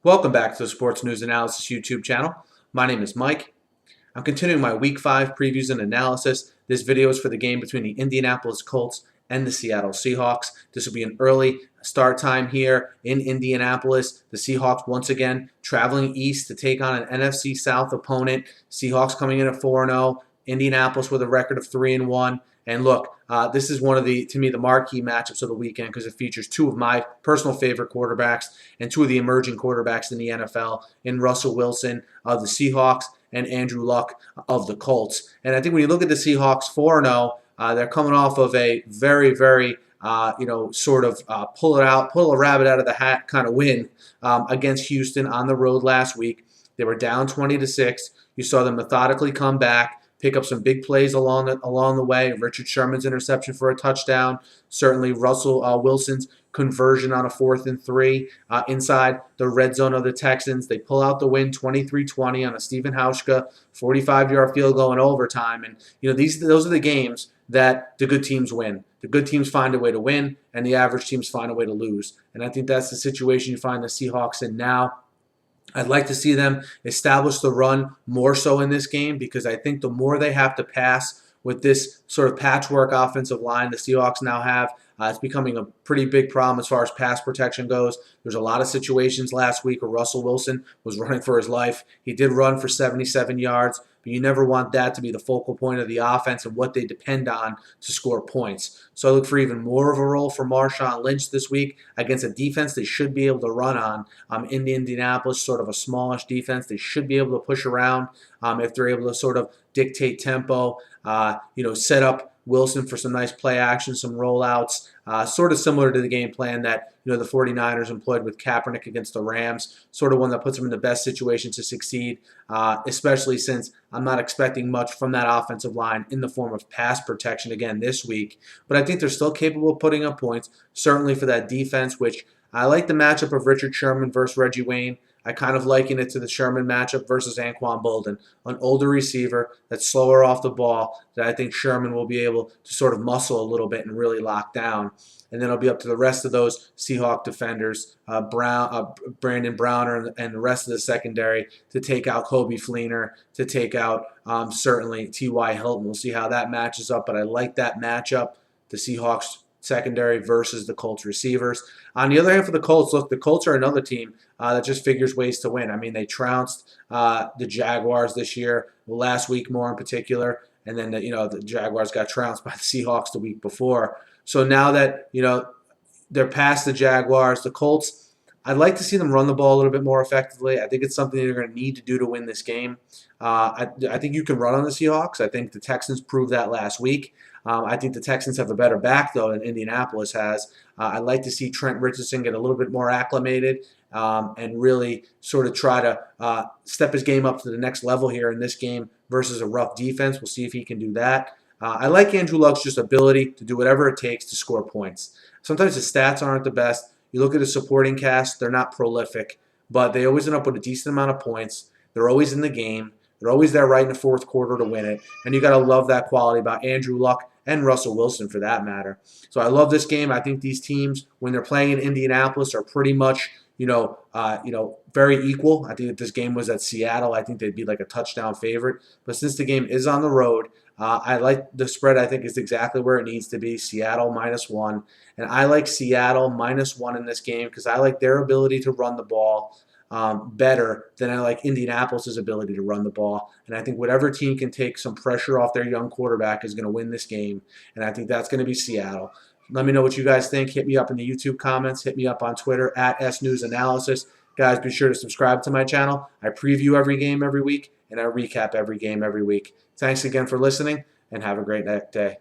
Welcome back to the Sports News Analysis YouTube channel. My name is Mike. I'm continuing my Week 5 previews and analysis. This video is for the game between the Indianapolis Colts and the Seattle Seahawks. This will be an early start time here in Indianapolis. The Seahawks once again traveling east to take on an NFC South opponent. Seahawks coming in at 4-0. Indianapolis with a record of 3-1. And look, this is one of to me, the marquee matchups of the weekend because it features two of my personal favorite quarterbacks and two of the emerging quarterbacks in the NFL in Russell Wilson of the Seahawks and Andrew Luck of the Colts. And I think when you look at the Seahawks 4-0, they're coming off of a very, very pull a rabbit out of the hat kind of win against Houston on the road last week. They were down 20-6. You saw them methodically come back, pick up some big plays along the way. Richard Sherman's interception for a touchdown. Certainly Russell Wilson's conversion on a 4th and 3 inside the red zone of the Texans. They pull out the win 23-20 on a Stephen Hauschka 45-yard field goal in overtime. And those are the games that the good teams win. The good teams find a way to win, and the average teams find a way to lose. And I think that's the situation you find the Seahawks in now. I'd like to see them establish the run more so in this game because I think the more they have to pass with this sort of patchwork offensive line the Seahawks now have, it's becoming a pretty big problem as far as pass protection goes. There's a lot of situations last week where Russell Wilson was running for his life. He did run for 77 yards, but you never want that to be the focal point of the offense and what they depend on to score points. So I look for even more of a role for Marshawn Lynch this week against a defense they should be able to run on in Indianapolis, sort of a smallish defense. They should be able to push around if they're able to sort of dictate tempo, set up Wilson for some nice play action, some rollouts, sort of similar to the game plan that the 49ers employed with Kaepernick against the Rams, sort of one that puts them in the best situation to succeed, especially since I'm not expecting much from that offensive line in the form of pass protection again this week. But I think they're still capable of putting up points, certainly for that defense, which I like the matchup of Richard Sherman versus Reggie Wayne. I kind of liken it to the Sherman matchup versus Anquan Boldin, an older receiver that's slower off the ball that I think Sherman will be able to sort of muscle a little bit and really lock down. And then it'll be up to the rest of those Seahawk defenders, Brandon Browner and the rest of the secondary to take out Kobe Fleener, to take out certainly T.Y. Hilton. We'll see how that matches up, but I like that matchup, the Seahawks secondary versus the Colts receivers. On the other hand, for the Colts, look, the Colts are another team that just figures ways to win. I mean, they trounced the Jaguars this year, last week more in particular, and then the Jaguars got trounced by the Seahawks the week before. So now that they're past the Jaguars, the Colts, I'd like to see them run the ball a little bit more effectively. I think it's something they're going to need to do to win this game. I think you can run on the Seahawks. I think the Texans proved that last week. I think the Texans have a better back, though, than Indianapolis has. I'd like to see Trent Richardson get a little bit more acclimated and really sort of try to step his game up to the next level here in this game versus a rough defense. We'll see if he can do that. I like Andrew Luck's just ability to do whatever it takes to score points. Sometimes the stats aren't the best. You look at his supporting cast, they're not prolific, but they always end up with a decent amount of points. They're always in the game. They're always there right in the fourth quarter to win it. And you got to love that quality about Andrew Luck and Russell Wilson for that matter. So I love this game. I think these teams, when they're playing in Indianapolis, are pretty much, very equal. I think if this game was at Seattle, I think they'd be like a touchdown favorite. But since the game is on the road, I like the spread. I think is exactly where it needs to be. Seattle -1. And I like Seattle -1 in this game because I like their ability to run the ball better than I like Indianapolis' ability to run the ball. And I think whatever team can take some pressure off their young quarterback is going to win this game. And I think that's going to be Seattle. Let me know what you guys think. Hit me up in the YouTube comments. Hit me up on Twitter at SNewsAnalysis. Guys, be sure to subscribe to my channel. I preview every game every week, and I recap every game every week. Thanks again for listening, and have a great day.